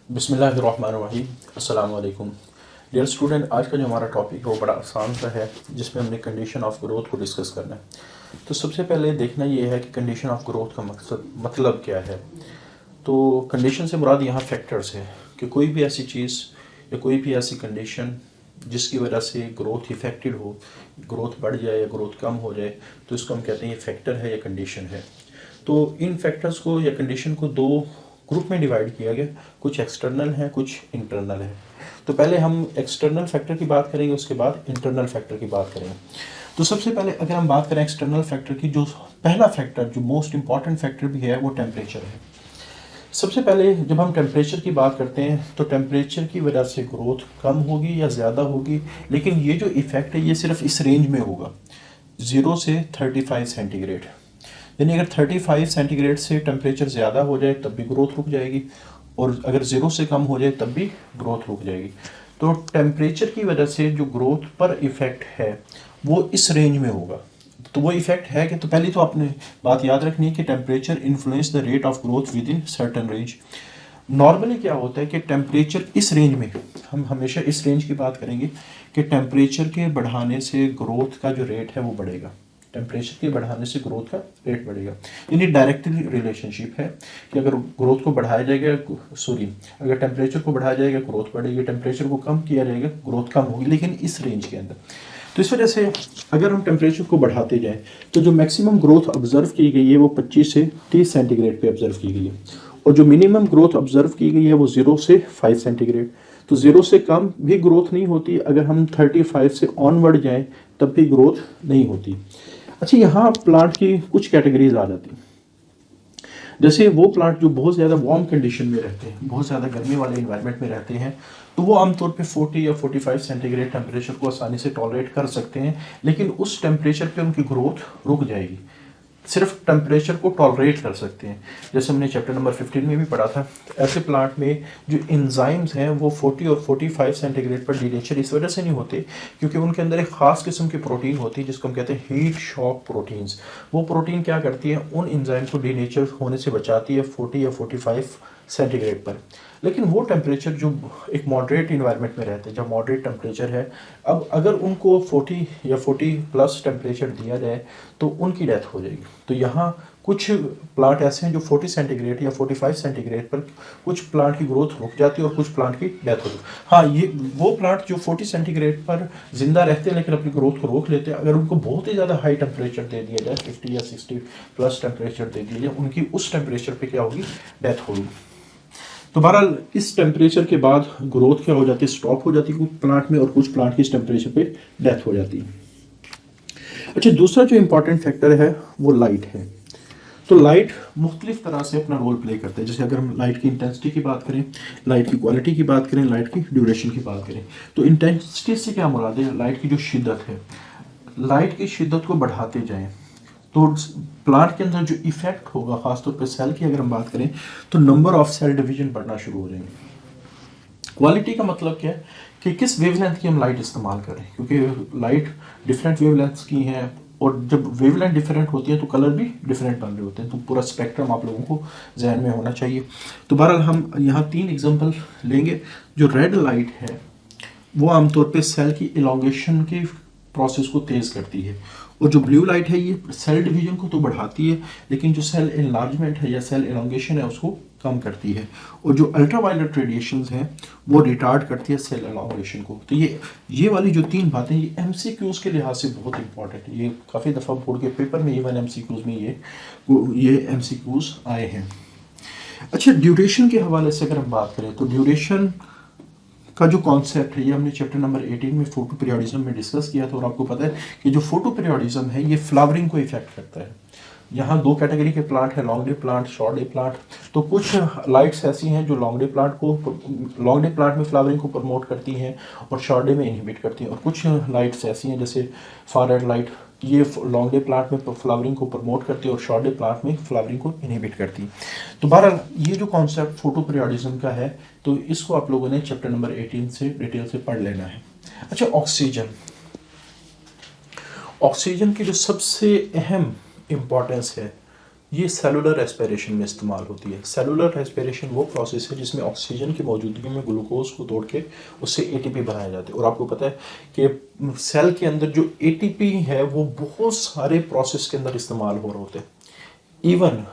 बिस्मिल्लाहिर्रहमानिर्रहीम। अस्सलाम वालेकुम डियर स्टूडेंट। आज का जो हमारा टॉपिक है वो बड़ा आसान सा है, जिसमें हमने कंडीशन ऑफ ग्रोथ को डिस्कस करना है। तो सबसे पहले देखना ये है कि कंडीशन ऑफ ग्रोथ का मतलब क्या है। तो कंडीशन से मुराद यहाँ फैक्टर्स है कि कोई भी ऐसी चीज़ या कोई भी ऐसी कंडीशन जिसकी वजह से ग्रोथ इफेक्टेड हो, ग्रोथ बढ़ जाए या ग्रोथ कम हो जाए, तो इसको हम कहते हैं ये फैक्टर है या कंडीशन है। तो इन फैक्टर्स को या कंडीशन को दो ग्रुप में डिवाइड किया गया, कुछ एक्सटर्नल है, कुछ इंटरनल है। तो पहले हम एक्सटर्नल फैक्टर की बात करेंगे, उसके बाद इंटरनल फैक्टर की बात करेंगे। तो सबसे पहले अगर हम बात करें एक्सटर्नल फैक्टर की, जो पहला फैक्टर जो मोस्ट इंपॉर्टेंट फैक्टर भी है वो टेम्परेचर है। सबसे पहले जब हम टेम्परेचर की बात करते हैं तो टेम्परेचर की वजह से ग्रोथ कम होगी या ज़्यादा होगी, लेकिन ये जो इफ़ेक्ट है ये सिर्फ इस रेंज में होगा, 0 से 35 सेंटीग्रेड। यानी अगर 35 सेंटीग्रेड से टेम्परेचर ज़्यादा हो जाए तब भी ग्रोथ रुक जाएगी, और अगर 0 से कम हो जाए तब भी ग्रोथ रुक जाएगी। तो टेम्परेचर की वजह से जो ग्रोथ पर इफ़ेक्ट है वो इस रेंज में होगा। तो वो इफेक्ट है कि, तो पहले तो आपने बात याद रखनी है कि temperature influence the rate of growth with in certain range. Normally क्या होता है कि टेम्परेचर इस रेंज में, हम हमेशा इस रेंज की बात करेंगे कि टेम्परेचर के बढ़ाने से ग्रोथ का जो रेट है वो बढ़ेगा। टेम्परेचर के बढ़ाने से ग्रोथ का रेट बढ़ेगा, यानी डायरेक्टली रिलेशनशिप है कि अगर ग्रोथ को बढ़ाया जाएगा, अगर टेम्परेचर को बढ़ाया जाएगा ग्रोथ बढ़ेगी, टेम्परेचर को कम किया जाएगा ग्रोथ कम होगी, लेकिन इस रेंज के अंदर। तो इस वजह से अगर हम टेम्परेचर को बढ़ाते जाएं तो जो मैक्सिमम ग्रोथ ऑब्जर्व की गई है वो 25 से 30 सेंटीग्रेड पे ऑब्जर्व की गई है, और जो मिनिमम ग्रोथ ऑब्जर्व की गई है वो 0 से 5 सेंटीग्रेड। तो 0 से कम भी ग्रोथ नहीं होती, अगर हम 35 से ऑनवर्ड जाएं तब भी ग्रोथ नहीं होती। अच्छा, यहाँ प्लांट की कुछ कैटेगरीज आ जाती हैं। जैसे वो प्लांट जो बहुत ज़्यादा वार्म कंडीशन में रहते हैं, बहुत ज़्यादा गर्मी वाले इन्वायरमेंट में रहते हैं, तो वो आमतौर पे 40 या 45 सेंटीग्रेड टेम्परेचर को आसानी से टॉलरेट कर सकते हैं, लेकिन उस टेम्परेचर पे उनकी ग्रोथ रुक जाएगी। सिर्फ टेम्परेचर को टॉलरेट कर सकते हैं, जैसे हमने चैप्टर नंबर 15 में भी पढ़ा था। ऐसे प्लांट में जो एंजाइम्स हैं वो 40 और 45 सेंटीग्रेड पर डीनेचर इस वजह से नहीं होते क्योंकि उनके अंदर एक ख़ास किस्म की प्रोटीन होती है जिसको हम कहते हैं हीट शॉक प्रोटीन्स। वो प्रोटीन क्या करती है, उन एंजाइम को डीनेचर होने से बचाती है 40 या 45 सेंटीग्रेड पर। लेकिन वो टेम्परेचर जो एक मॉडरेट इन्वायरमेंट में रहते हैं, जब मॉडरेट टेम्परेचर है, अब अगर उनको 40 या 40 प्लस टेम्परेचर दिया जाए तो उनकी डेथ हो जाएगी। तो यहाँ कुछ प्लांट ऐसे हैं जो 40 सेंटीग्रेड या 45 सेंटीग्रेड पर कुछ प्लांट की ग्रोथ रुक जाती है और कुछ प्लांट की डेथ होती है। हाँ, ये वो प्लांट जो 40 सेंटीग्रेड पर जिंदा रहते हैं लेकिन अपनी ग्रोथ को रोक लेते हैं, अगर उनको बहुत ही ज़्यादा हाई टेम्परेचर दे दिया जाए, 50 या 60 प्लस टेम्परेचर दे दिया जाए, उनकी उस टेम्परेचर पर क्या होगी, डेथ होगी। तो बहरहाल इस टेम्परेचर के बाद ग्रोथ क्या हो जाती है, स्टॉप हो जाती है कुछ प्लांट में, और कुछ प्लांट की इस टेम्परेचर पे डेथ हो जाती है। अच्छा, दूसरा जो इंपॉर्टेंट फैक्टर है वो लाइट है। तो लाइट मुख्तलिफ तरह से अपना रोल प्ले करते हैं। जैसे अगर हम लाइट की इंटेंसिटी की बात करें, लाइट की क्वालिटी की बात करें, लाइट की ड्यूरेशन की बात करें, तो इंटेंसिटी से क्या मुराद है, लाइट की जो शिद्दत है, लाइट की शिद्दत को बढ़ाते जाएं तो प्लांट के अंदर जो इफेक्ट होगा, खासतौर पर सेल की अगर हम बात करें, तो नंबर ऑफ सेल डिवीजन बढ़ना शुरू हो जाएंगे। क्वालिटी का मतलब क्या है कि किस वेवलेंथ की हम लाइट इस्तेमाल करें, क्योंकि लाइट डिफरेंट वेवलेंथ्स की हैं, और जब वेवलेंथ डिफरेंट होती है तो कलर भी डिफरेंट बन रहे होते हैं। तो पूरा स्पेक्ट्रम आप लोगों को जहन में होना चाहिए। तो बहरहाल हम यहाँ 3 एग्जांपल लेंगे। जो रेड लाइट है वो आमतौर पे सेल की इलॉन्गेशन की प्रोसेस को तेज़ करती है, और जो ब्लू लाइट है ये सेल डिवीजन को तो बढ़ाती है लेकिन जो सेल एनलार्जमेंट है या सेल एलोंगेशन है उसको कम करती है, और जो अल्ट्रावायलेट रेडिएशंस हैं वो रिटार्ड करती है सेल एलोंगेशन को। तो ये वाली जो 3 बातें ये एमसीक्यूज़ के लिहाज से बहुत इंपॉर्टेंट है। ये काफ़ी दफ़ा बोर्ड के पेपर में इवन एमसीक्यूज़ में ये एमसीक्यूज़ आए हैं। अच्छा, ड्यूरेशन के हवाले से अगर हम बात करें तो ड्यूरेशन का जो कॉन्सेप्ट है ये हमने चैप्टर नंबर 18 में फोटो पीरियोडिज्म में डिस्कस किया था, और आपको पता है कि जो फोटो पीरियोडिज्म है ये फ्लावरिंग को इफेक्ट करता है। यहाँ 2 कैटेगरी के प्लांट है, long day plant, short day plant. तो कुछ लाइट्स ऐसी हैं जो लॉन्ग डे प्लांट में फ्लावरिंग को प्रमोट करती हैं और शॉर्ट डे में इनहिबिट करती हैं, और कुछ लाइट्स ऐसी हैं जैसे फार रेड लाइट, ये लॉन्ग डे प्लांट में फ्लावरिंग को प्रमोट करती है और शॉर्ट डे प्लांट में फ्लावरिंग को इनहिबिट करती है। तो बहरहाल ये जो कॉन्सेप्ट फोटो पीरियोडिज्म का है तो इसको आप लोगों ने चैप्टर नंबर 18 से डिटेल से पढ़ लेना है। अच्छा, ऑक्सीजन की जो सबसे अहम इम्पॉर्टेंस है ये सेलुलर रेस्पिरेशन में इस्तेमाल होती है। सेलुलर रेस्पिरेशन वो प्रोसेस है जिसमें ऑक्सीजन की मौजूदगी में ग्लूकोज को तोड़ के उससे एटीपी बनाया जाता है। और आपको पता है कि सेल के अंदर जो एटीपी है वो बहुत सारे प्रोसेस के अंदर इस्तेमाल हो रहे होते हैं। इवन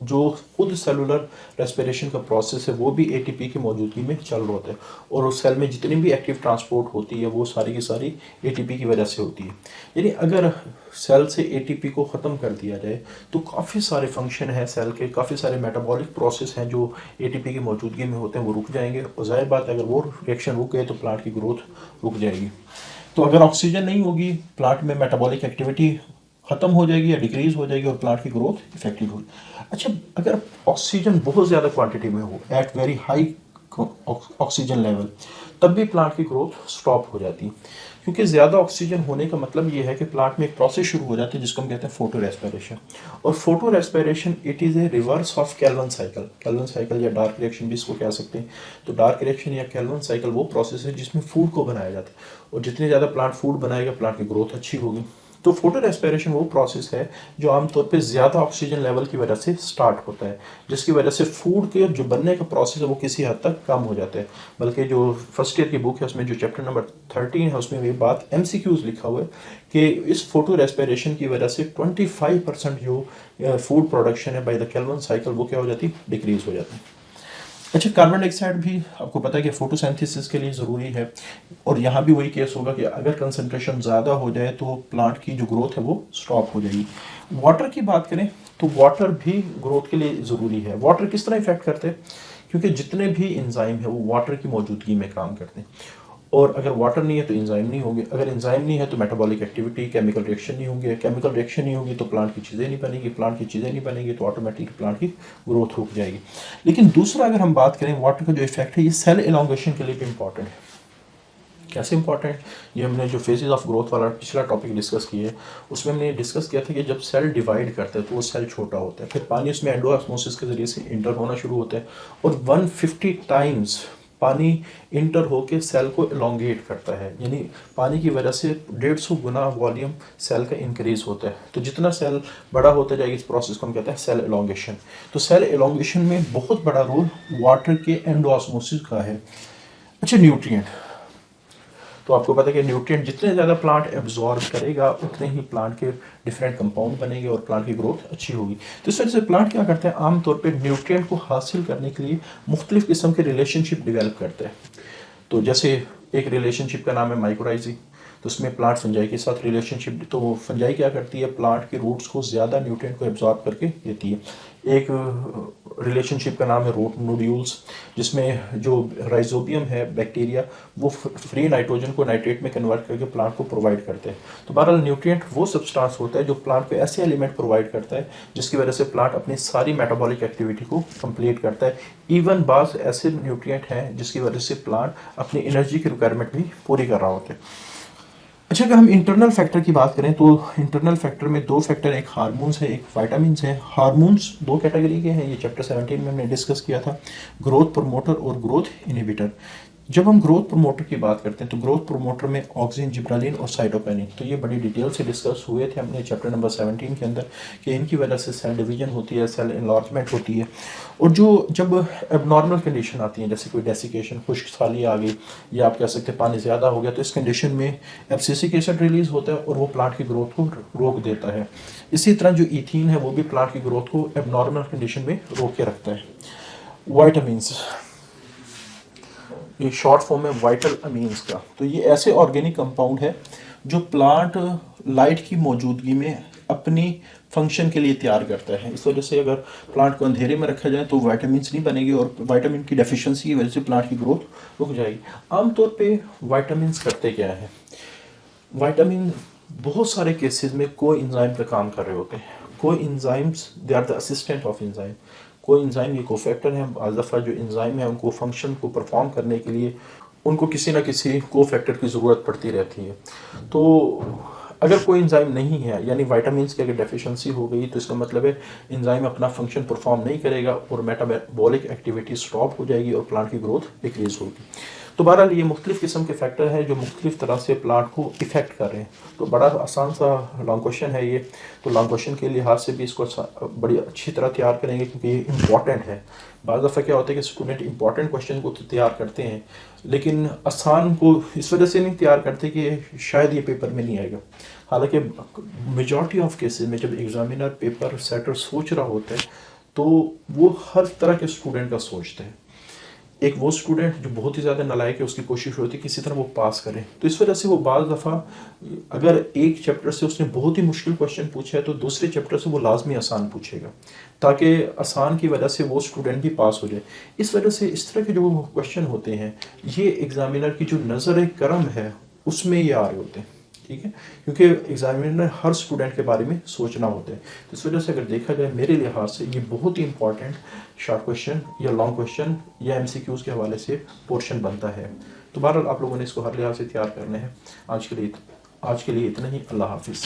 जो खुद सेलुलर रेस्पिरेशन का प्रोसेस है वो भी एटीपी की मौजूदगी में चल रहा होता है। और उस सेल में जितनी भी एक्टिव ट्रांसपोर्ट होती है वो सारी की सारी एटीपी की वजह से होती है। यानी अगर सेल से एटीपी को ख़त्म कर दिया जाए तो काफ़ी सारे फंक्शन हैं सेल के, काफ़ी सारे मेटाबॉलिक प्रोसेस हैं जो एटीपी की मौजूदगी में होते हैं वो रुक जाएंगे। और जाहिर बात है अगर वो रिएक्शन रुक गए तो प्लांट की ग्रोथ रुक जाएगी। तो अगर ऑक्सीजन नहीं होगी प्लांट में मेटाबॉलिक एक्टिविटी ख़त्म हो जाएगी या डिक्रीज हो जाएगी और प्लांट की ग्रोथ इफेक्टिव होगी। अच्छा, अगर ऑक्सीजन बहुत ज़्यादा क्वांटिटी में हो at very high oxygen level तब भी प्लांट की ग्रोथ स्टॉप हो जाती है। क्योंकि ज़्यादा ऑक्सीजन होने का मतलब ये है कि प्लांट में एक प्रोसेस शुरू हो जाती है जिसको हम कहते हैं फोटो रेस्पिरेशन। और photorespiration it is a reverse of Calvin cycle. Calvin cycle या डार्क रिएक्शन भी इसको कह सकते हैं। तो डार्क रिएक्शन या कैल्वन साइकिल वो प्रोसेस है जिसमें फूड को बनाया जाता है और जितने ज़्यादा प्लांट फूड बनाएगा प्लांट की ग्रोथ अच्छी होगी। तो फोटो रेस्पिरेशन वो प्रोसेस है जो आमतौर पे ज़्यादा ऑक्सीजन लेवल की वजह से स्टार्ट होता है, जिसकी वजह से फूड के जो बनने का प्रोसेस है वो किसी हद तक कम हो जाता है। बल्कि जो फर्स्ट ईयर की बुक है उसमें जो चैप्टर नंबर 13 है उसमें ये बात MCQs लिखा हुआ है कि इस फोटो रेस्पिरेशन की वजह से 25% जो फूड प्रोडक्शन है बाय द केल्विन साइकिल वो क्या हो जाती है, डिक्रीज हो जाती है। अच्छा, कार्बन डाइऑक्साइड भी आपको पता है कि फोटोसिंथेसिस के लिए ज़रूरी है। और यहाँ भी वही केस होगा कि अगर कंसंट्रेशन ज़्यादा हो जाए तो प्लांट की जो ग्रोथ है वो स्टॉप हो जाएगी। वाटर की बात करें तो वाटर भी ग्रोथ के लिए ज़रूरी है। वाटर किस तरह इफेक्ट करते हैं, क्योंकि जितने भी एंजाइम है वो वाटर की मौजूदगी में काम करते हैं। और अगर वाटर नहीं है तो एंजाइम नहीं होंगे, अगर एंजाइम नहीं है तो मेटाबॉलिक एक्टिविटी केमिकल रिएक्शन नहीं होंगे, केमिकल रिएक्शन नहीं होगी तो प्लांट की चीज़ें नहीं बनेगी, प्लांट की चीज़ें नहीं बनेगी तो ऑटोमेटिक प्लांट की ग्रोथ रुक जाएगी। लेकिन दूसरा अगर हम बात करें वाटर का जो इफेक्ट है ये सेल एलोंगेशन के लिए भी इंपॉर्टेंट है। कैसे इंपॉर्टेंट, ये हमने जो फेजेस ऑफ ग्रोथ वाला पिछला टॉपिक डिस्कस किया है उसमें हमने डिस्कस किया था कि जब सेल डिवाइड करता है तो वो सेल छोटा होता है, फिर पानी उसमें एंडोऑस्मोसिस के जरिए से इंटर होना शुरू होता है और 150 टाइम्स पानी इंटर होके सेल को एलोंगेट करता है। यानी पानी की वजह से 150 गुना वॉल्यूम सेल का इंक्रीज होता है। तो जितना सेल बड़ा होता जाएगा इस प्रोसेस को हम कहते हैं सेल एलोंगेशन। तो सेल एलोंगेशन में बहुत बड़ा रोल वाटर के एंडोऑस्मोसिस का है। अच्छा, न्यूट्रिएंट, तो आपको पता है कि न्यूट्रिएंट जितने ज़्यादा प्लांट एब्जॉर्ब करेगा उतने ही प्लांट के डिफरेंट कंपाउंड बनेंगे और प्लांट की ग्रोथ अच्छी होगी। तो इस वजह से प्लांट क्या करते हैं, आमतौर पे न्यूट्रिएंट को हासिल करने के लिए मुख्तलिफ किस्म के रिलेशनशिप डेवलप करते हैं। तो जैसे एक रिलेशनशिप का नाम है माइकोराइजी, तो उसमें प्लांट फंजाई के साथ रिलेशनशिप, तो वो फंजाई क्या करती है, प्लांट के रूट्स को ज़्यादा न्यूट्रिएंट को एब्जॉर्ब करके देती है। एक रिलेशनशिप का नाम है रूट नोड्यूल्स, जिसमें जो राइजोबियम है बैक्टीरिया वो फ्री नाइट्रोजन को नाइट्रेट में कन्वर्ट करके प्लांट को प्रोवाइड करते हैं। तो बहरहाल न्यूट्रिएंट वो सब्सटेंस होता है जो प्लांट को ऐसे एलिमेंट प्रोवाइड करता है जिसकी वजह से प्लांट अपनी सारी मेटाबॉलिक एक्टिविटी को कंप्लीट करता है। इवन बास ऐसे न्यूट्रिएंट हैं जिसकी वजह से प्लांट अपनी एनर्जी की रिक्वायरमेंट भी पूरी कर रहा होता है। अच्छा, अगर हम इंटरनल फैक्टर की बात करें तो इंटरनल फैक्टर में दो फैक्टर, एक हार्मोन्स है एक वाइटामिन्स है। हार्मोन्स दो कैटेगरी के हैं, ये चैप्टर 17 में हमने डिस्कस किया था, ग्रोथ प्रमोटर और ग्रोथ इनहिबिटर। जब हम ग्रोथ प्रमोटर की बात करते हैं तो ग्रोथ प्रमोटर में ऑक्सिन, जिब्रालिन और साइटोकिनिन, तो ये बड़ी डिटेल से डिस्कस हुए थे हमने चैप्टर नंबर 17 के अंदर कि इनकी वजह से सेल डिवीजन होती है, सेल एनलार्जमेंट होती है। और जो जब एबनॉर्मल कंडीशन आती है जैसे कोई डेसिकेशन, खुश्क साली आ गई या आप कह सकते हैं पानी ज़्यादा हो गया, तो इस कंडीशन में एब्सिसिक एसिड रिलीज होता है और वो प्लांट की ग्रोथ को रोक देता है। इसी तरह जो ईथीन है वो भी प्लांट की ग्रोथ को एबनॉर्मल कंडीशन में रोक के रखता है। वाइटामिन्स, ये शॉर्ट फॉर्म है वाइटल अमीन्स का, तो ये ऐसे ऑर्गेनिक कंपाउंड है जो प्लांट लाइट की मौजूदगी में अपनी फंक्शन के लिए तैयार करता है। इस वजह से अगर प्लांट को अंधेरे में रखा जाए तो वाइटामिन्स नहीं बनेगी और वाइटामिन की डेफिशिएंसी की वजह से प्लांट की ग्रोथ रुक जाएगी। आमतौर पे वाइटामिन्स करते क्या है, वाइटामिन बहुत सारे केसेस में कोई एंजाइम पे काम कर रहे होते हैं। कोई enzymes they are the assistant of enzyme, कोई एंजाइम ये कोफैक्टर हैं, बाज़ दफ़ा जो एंजाइम है उनको फंक्शन को परफॉर्म करने के लिए उनको किसी ना किसी कोफैक्टर की ज़रूरत पड़ती रहती है। तो अगर कोई एंजाइम नहीं है यानी वाइटामिन्स की अगर डेफिशिएंसी हो गई तो इसका मतलब है एंजाइम अपना फंक्शन परफॉर्म नहीं करेगा और मेटाबॉलिक एक्टिविटी स्टॉप हो जाएगी और प्लांट की ग्रोथ डिक्रीज होगी। तो बहरहाल ये मुख्तलिफ़ किस्म के फैक्टर हैं जो मुख्तलिफ़ तरह से प्लांट को इफ़ेक्ट कर रहे हैं। तो बड़ा आसान सा लॉन्ग क्वेश्चन है ये। तो लॉन्ग क्वेश्चन के लिहाज से भी इसको बड़ी अच्छी तरह तैयार करेंगे क्योंकि ये इंपॉर्टेंट है। बाज़ दफ़ा क्या होता है कि स्टूडेंट इंपॉर्टेंट क्वेश्चन को तो तैयार करते हैं लेकिन आसान को इस वजह से नहीं तैयार करते कि शायद ये पेपर में नहीं आएगा। हालांकि मेजॉरिटी ऑफ केसेस में जब एग्जामिनर पेपर सेटर सोच रहा होता है तो वो हर तरह के स्टूडेंट का सोचते हैं। एक वो स्टूडेंट जो बहुत ही ज़्यादा नालायक है उसकी कोशिश होती है किसी तरह वो पास करे। तो इस वजह से वो बाज़ दफ़ा अगर एक चैप्टर से उसने बहुत ही मुश्किल क्वेश्चन पूछा है तो दूसरे चैप्टर से वो लाजमी आसान पूछेगा ताकि आसान की वजह से वो स्टूडेंट भी पास हो जाए। इस वजह से इस तरह के जो क्वेश्चन होते हैं ये एग्ज़ामिनर की जो नज़र करम है उसमें ये आ रहे होते हैं, ठीक है, क्योंकि एग्जामिनर हर स्टूडेंट के बारे में सोचना होता है। तो इस वजह से अगर देखा जाए मेरे लिहाज से ये बहुत ही इंपॉर्टेंट शॉर्ट क्वेश्चन या लॉन्ग क्वेश्चन या एमसीक्यूज़ के हवाले से पोर्शन बनता है। तो बहरहाल आप लोगों ने इसको हर लिहाज से तैयार करना है। आज के लिए इतना ही। अल्लाह हाफिज़।